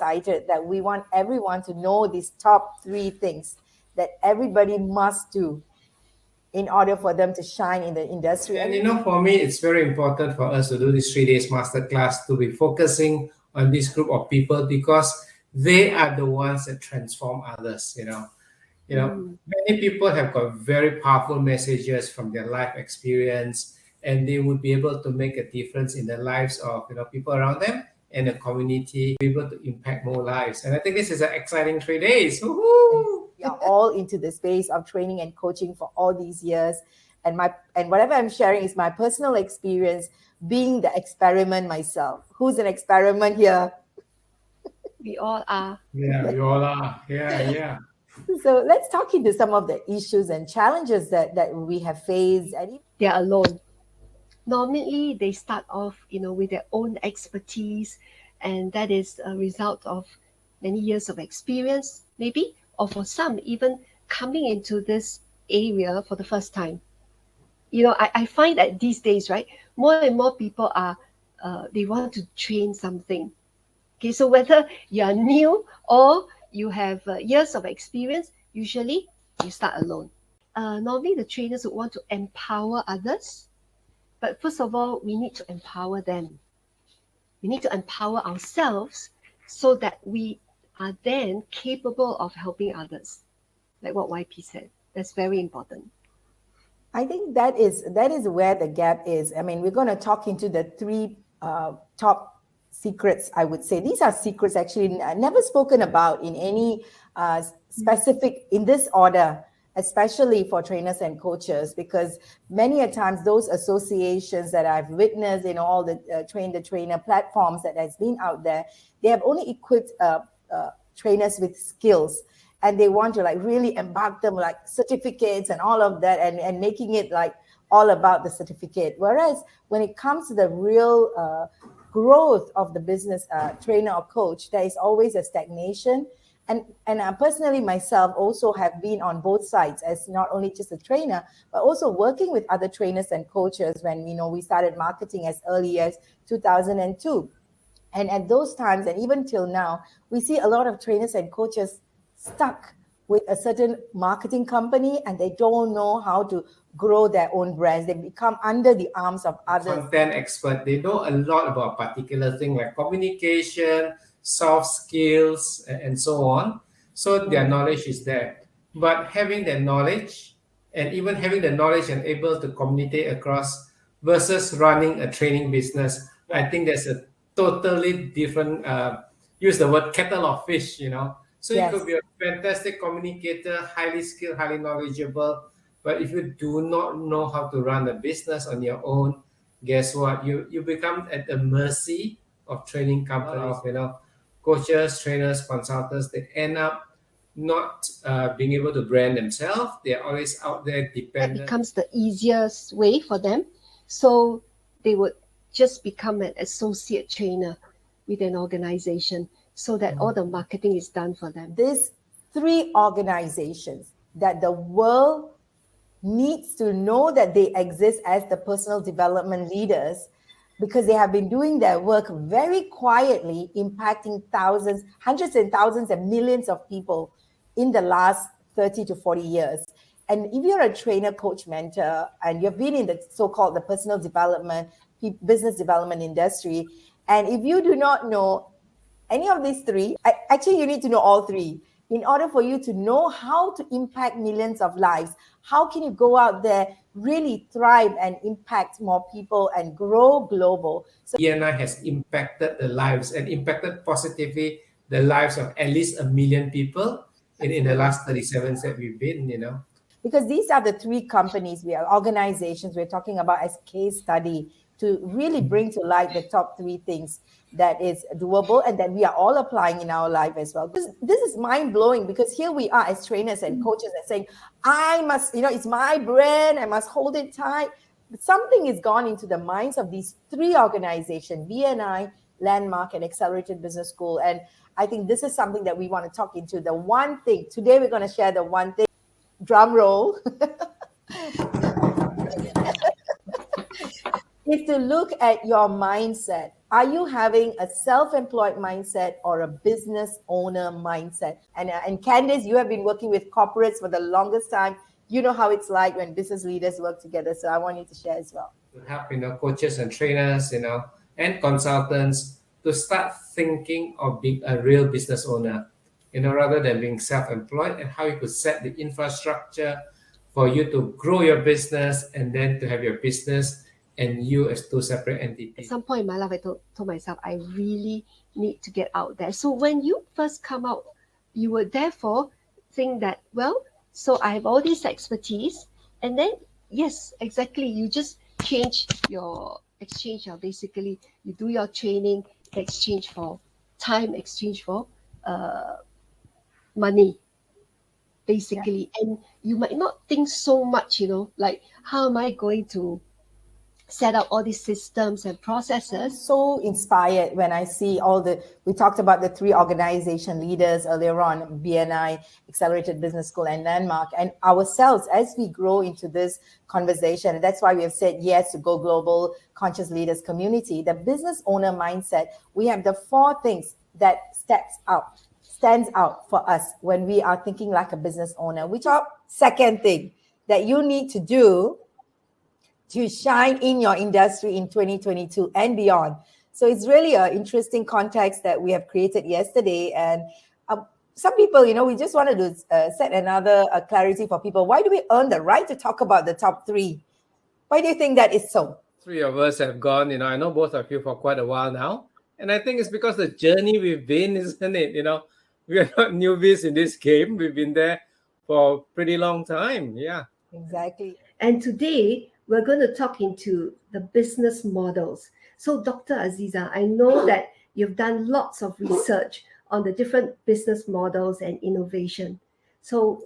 excited that we want everyone to know these top 3 things that everybody must do in order for them to shine in the industry. And for me, it's very important for us to do this 3 days masterclass, to be focusing on this group of people, because they are the ones that transform others. Many people have got very powerful messages from their life experience, and they would be able to make a difference in the lives of people around them and the community, be able to impact more lives. And I think this is an exciting 3 days. Woohoo! We are all into the space of training and coaching for all these years, and whatever I'm sharing is my personal experience being the experiment myself. Who's an experiment here? We all are. Yeah, we all are. Yeah. So let's talk into some of the issues and challenges that we have faced. They're alone. Normally, they start off, with their own expertise, and that is a result of many years of experience, maybe, or for some, even coming into this area for the first time. I find that these days, right, more and more people are, they want to train something. Okay, so whether you are new or you have years of experience, usually you start alone. Normally, the trainers would want to empower others. But first of all, we need to empower them. We need to empower ourselves so that we are then capable of helping others. Like what YP said, that's very important. I think that is where the gap is. I mean, we're going to talk into the 3 top secrets, I would say. These are secrets actually never spoken about in any specific, in this order, especially for trainers and coaches, because many a times those associations that I've witnessed in all the train-the-trainer platforms that has been out there, they have only equipped trainers with skills, and they want to really embark them like certificates and all of that, and making it like all about the certificate. Whereas when it comes to the real growth of the business trainer or coach, there is always a stagnation. And I personally myself also have been on both sides as not only just a trainer, but also working with other trainers and coaches when we started marketing as early as 2002. And at those times, and even till now, we see a lot of trainers and coaches stuck with a certain marketing company, and they don't know how to grow their own brands. They become under the arms of others. Content expert, they know a lot about particular things like communication, soft skills, and so on. So their knowledge is there. But having that knowledge, and even having the knowledge and able to communicate across versus running a training business, I think there's a totally different, use the word kettle of fish, So you could be a fantastic communicator, highly skilled, highly knowledgeable, but if you do not know how to run a business on your own, guess what? You become at the mercy of training companies, coaches, trainers, consultants. They end up not being able to brand themselves. They're always out there dependent. That becomes the easiest way for them. So they would just become an associate trainer with an organization so that all the marketing is done for them. These 3 organizations that the world needs to know that they exist as the personal development leaders, because they have been doing their work very quietly, impacting thousands, hundreds and thousands and millions of people in the last 30 to 40 years. And if you're a trainer, coach, mentor, and you've been in the so-called the personal development, business development industry, and if you do not know any of these 3, actually you need to know all 3 in order for you to know how to impact millions of lives. How can you go out there, really thrive and impact more people and grow global? So BNI has impacted the lives and impacted positively the lives of at least 1 million people in the last 37 that we've been, Because these are the 3 companies, organizations we're talking about as case study to really bring to light the top 3 things that is doable and that we are all applying in our life as well. This is mind-blowing, because here we are as trainers and coaches and saying, I must, it's my brand, I must hold it tight. But something is gone into the minds of these 3 organizations, BNI, Landmark, and Accelerated Business School. And I think this is something that we want to talk into. The one thing, today we're going to share the one thing, drum roll, is to look at your mindset. Are you having a self-employed mindset or a business owner mindset? And Candice, you have been working with corporates for the longest time. You know how it's like when business leaders work together. So I want you to share as well. To help, coaches and trainers, and consultants to start thinking of being a real business owner, rather than being self-employed, and how you could set the infrastructure for you to grow your business and then to have your business and you as two separate entities. At some point in my life, I told myself, I really need to get out there. So when you first come out, you would therefore think that, well, so I have all this expertise, and then, yes, exactly, you just exchange, basically, you do your training, exchange for time, exchange for money, basically. Yeah. And you might not think so much, like, how am I going to set up all these systems and processes? I'm so inspired when I see we talked about the 3 organization leaders earlier on, BNI, Accelerated Business School, and Landmark, and ourselves as we grow into this conversation. That's why we have said yes to GoGLOBAL Conscious Leaders Community. The business owner mindset, we have the 4 things that stands out for us when we are thinking like a business owner, which are second thing that you need to do to shine in your industry in 2022 and beyond. So it's really an interesting context that we have created yesterday. And some people, we just wanted to set another clarity for people. Why do we earn the right to talk about the top 3? Why do you think that is so? 3 of us have gone, I know both of you for quite a while now. And I think it's because the journey we've been, isn't it? We are not newbies in this game. We've been there for a pretty long time. Yeah. Exactly. And today, we're going to talk into the business models. So Dr. Azeeza, I know that you've done lots of research on the different business models and innovation. So,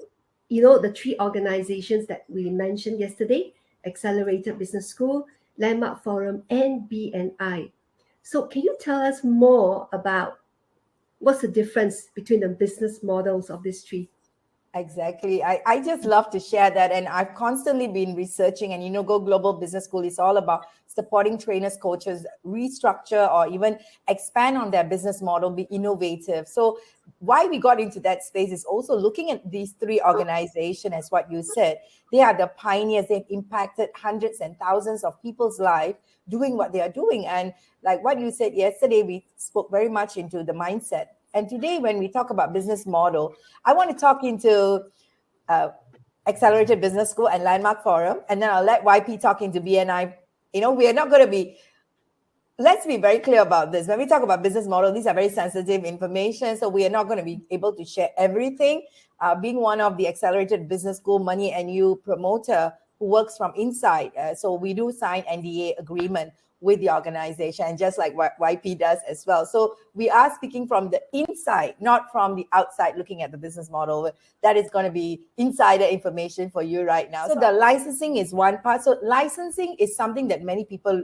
the 3 organizations that we mentioned yesterday, Accelerated Business School, Landmark Forum, and BNI. So can you tell us more about what's the difference between the business models of these 3? Exactly. I just love to share that. And I've constantly been researching, and GoGLOBAL Business School is all about supporting trainers, coaches, restructure or even expand on their business model, be innovative. So why we got into that space is also looking at these 3 organizations, as what you said. They are the pioneers. They've impacted hundreds and thousands of people's lives doing what they are doing. And like what you said yesterday, we spoke very much into the mindset. And today, when we talk about business model, I want to talk into Accelerated Business School and Landmark Forum, and then I'll let YP talk into BNI. We are not going to be, let's be very clear about this. When we talk about business model, these are very sensitive information, so we are not going to be able to share everything. Being one of the Accelerated Business School Money and You promoter who works from inside, so we do sign NDA agreement with the organization, and just like what YP does as well. So we are speaking from the inside, not from the outside, looking at the business model. That is going to be insider information for you right now. So the licensing is one part. So licensing is something that many people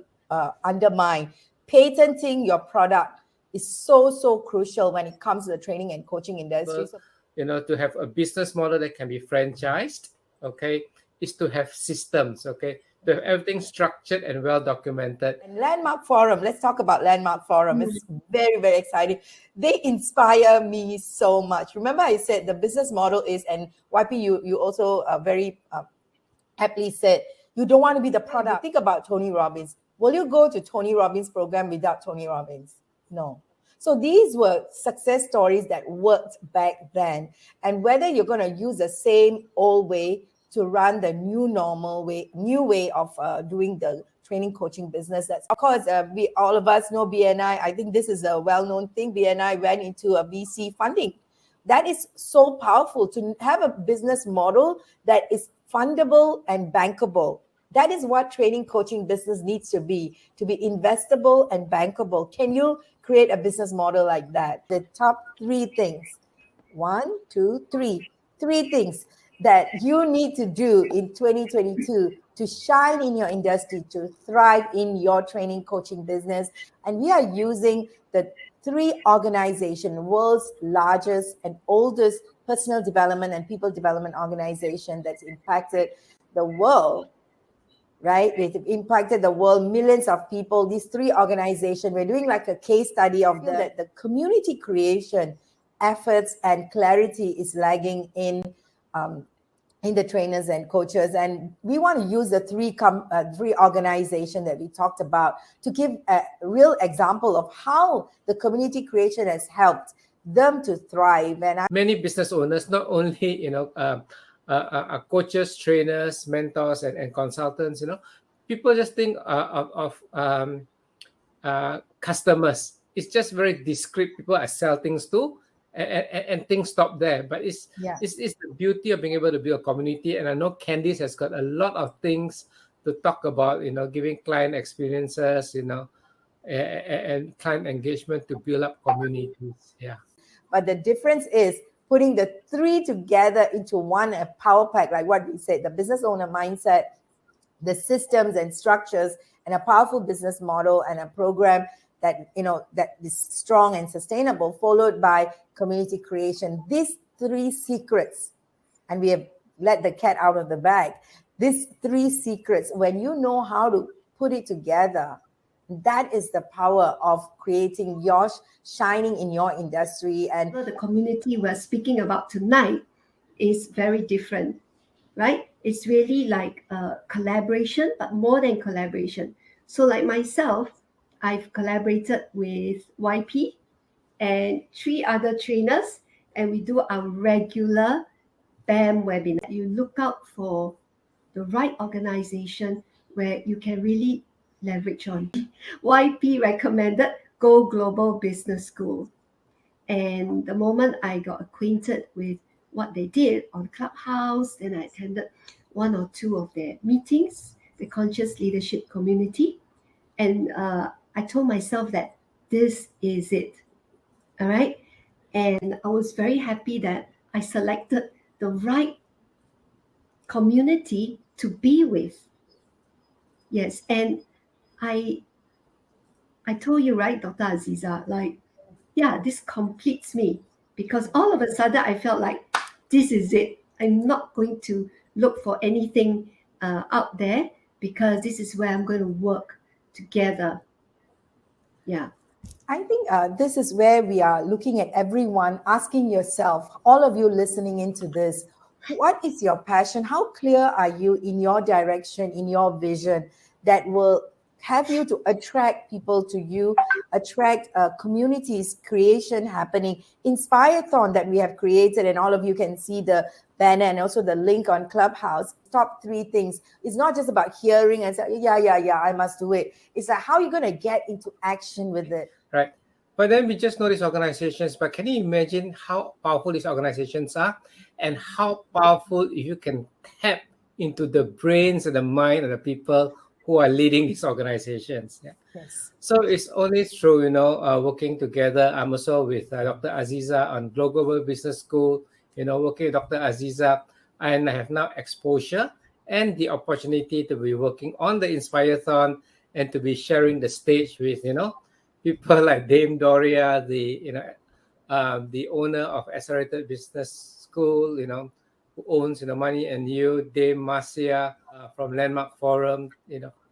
undermine. Patenting your product is so crucial when it comes to the training and coaching industry. To have a business model that can be franchised, okay, is to have systems, okay, to have everything structured and well documented. And Landmark Forum, let's talk about Landmark Forum. It's very, very exciting. They inspire me so much. Remember I said the business model is, and YP, you also very happily said, you don't want to be the product. Think about Tony Robbins. Will you go to Tony Robbins' program without Tony Robbins? No. So these were success stories that worked back then. And whether you're going to use the same old way to run the new way of doing the training coaching business. That's of course we all of us know BNI. I think this is a well-known thing. BNI went into a VC funding. That is so powerful to have a business model that is fundable and bankable. That is what training coaching business needs to be investable and bankable. Can you create a business model like that? The top 3 things. 1, 2, 3. 3 things that you need to do in 2022 to shine in your industry, to thrive in your training coaching business. And we are using the 3 organizations, world's largest and oldest personal development and people development organization that's impacted the world right? We've impacted the world, millions of people. These three organizations, we're doing like a case study of the community creation efforts, and clarity is lagging in the trainers and coaches. And we want to use the three organizations that we talked about to give a real example of how the community creation has helped them to thrive. And many business owners, not only coaches, trainers, mentors, and consultants, people just think of customers. It's just very discreet. People I sell things to, and things stop there. But it's the beauty of being able to build a community. And I know Candice has got a lot of things to talk about, giving client experiences, and client engagement to build up communities. Yeah. But the difference is putting the three together into one, a power pack, like what we said, the business owner mindset, the systems and structures, and a powerful business model and a program that, that is strong and sustainable, followed by community creation. These three secrets, and we have let the cat out of the bag. These three secrets, when you know how to put it together, that is the power of creating your shining in your industry. And the community we're speaking about tonight is very different, right? It's really like collaboration, but more than collaboration. So like myself, I've collaborated with YP and 3 other trainers, and we do our regular BAM webinar. You look out for the right organization where you can really leverage on. YP recommended Go Global Business School. And the moment I got acquainted with what they did on Clubhouse, then I attended 1 or 2 of their meetings, the Conscious Leadership Community. And I told myself that this is it. All right. And I was very happy that I selected the right community to be with. Yes. And I told you, right, Dr. Azeeza, like, yeah, this completes me, because all of a sudden I felt like this is it. I'm not going to look for anything out there, because this is where I'm going to work together. Yeah. I think this is where we are looking at everyone, asking yourself, all of you listening into this, what is your passion? How clear are you in your direction, in your vision that will have you to attract people to you, attract communities, creation happening, Inspire-thon that we have created, and all of you can see the banner and also the link on Clubhouse. Top 3 things. It's not just about hearing and saying, yeah, I must do it. It's like, how are you going to get into action with it? Right. But then we just know these organizations, but can you imagine how powerful these organizations are, and how powerful if you can tap into the brains and the mind of the people who are leading these organizations. Yeah. Yes. So it's only through, working together. I'm also with Dr. Azeeza on Global Business School, working with Dr. Azeeza, and I have now exposure and the opportunity to be working on the Inspire-thon and to be sharing the stage with, people like Dame Doria, the owner of Accelerated Business School, who owns, Money and You, Dame Marcia from Landmark Forum,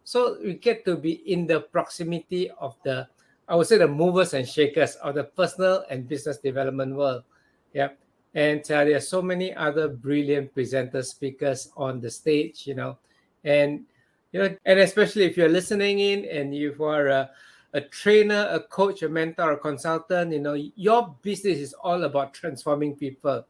So we get to be in the proximity of the, I would say, the movers and shakers of the personal and business development world. Yeah. And there are so many other brilliant presenters, speakers on the stage, and, and especially if you're listening in and you are a trainer, a coach, a mentor, a consultant, your business is all about transforming people.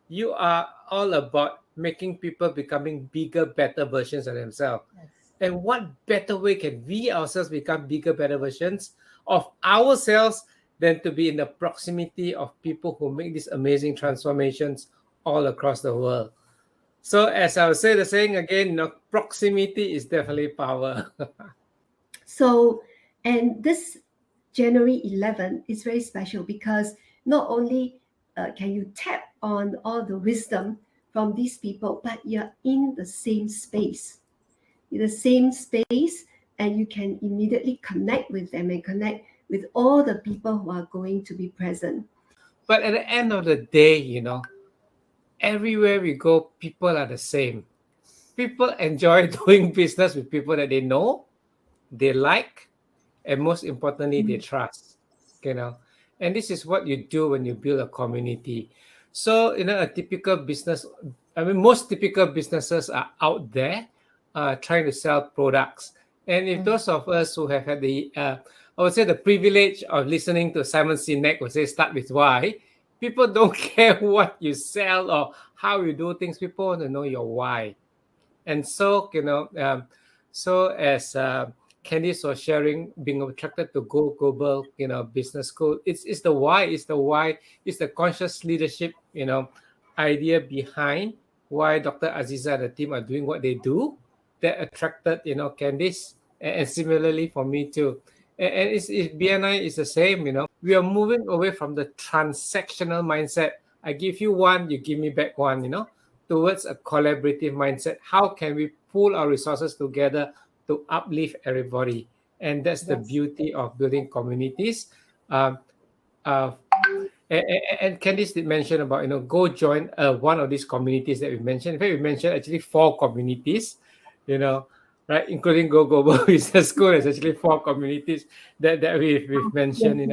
You are all about making people becoming bigger, better versions of themselves. Yes. And what better way can we ourselves become bigger, better versions of ourselves than to be in the proximity of people who make these amazing transformations all across the world? So as I was saying again, proximity is definitely power. So, and this January 11 is very special, because not only can you tap on all the wisdom from these people, but you're in the same space. And you can immediately connect with them and connect with all the people who are going to be present. But at the end of the day, everywhere we go, people are the same. people enjoy doing business with people that they know, they like, and most importantly, they trust. And this is what you do when you build a community. So, a typical business, most typical businesses are out there trying to sell products. And if those of us who have had I would say the privilege of listening to Simon Sinek would say, start with why. People don't care what you sell or how you do things. People want to know your why. And so, so as Candice was sharing, being attracted to GoGLOBAL, business school, it's the why, it's the conscious leadership, idea behind why Dr. Azeeza and the team are doing what they do that attracted, Candice, and similarly for me too. And it's BNI is the same, we are moving away from the transactional mindset. I give you one, you give me back one, towards a collaborative mindset. How can we pool our resources together to uplift everybody? And that's the beauty of building communities. And Candice did mention about, go join one of these communities that we mentioned. In fact, we mentioned actually 4 communities, right? Including GoGLOBAL Business School. There's actually 4 communities that we've mentioned,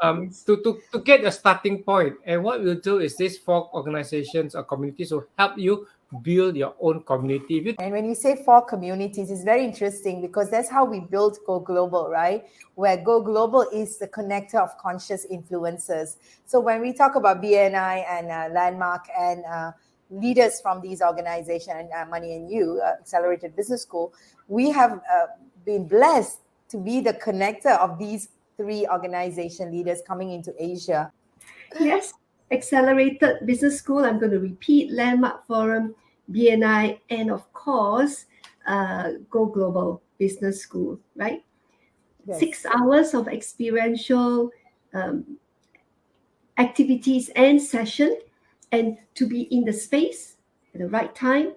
to get a starting point. And what we'll do is these 4 organizations or communities will help you build your own community. And when you say 4 communities, it's very interesting because that's how we built Go Global, right? Where Go Global is the connector of conscious influencers. So when we talk about BNI and Landmark and leaders from these organizations, Money and You, Accelerated Business School, we have been blessed to be the connector of these 3 organization leaders coming into Asia. Yes, Accelerated Business School, I'm going to repeat, Landmark Forum, BNI, and of course, Go Global Business School, right? Yes. 6 hours of experiential activities and session, and to be in the space at the right time,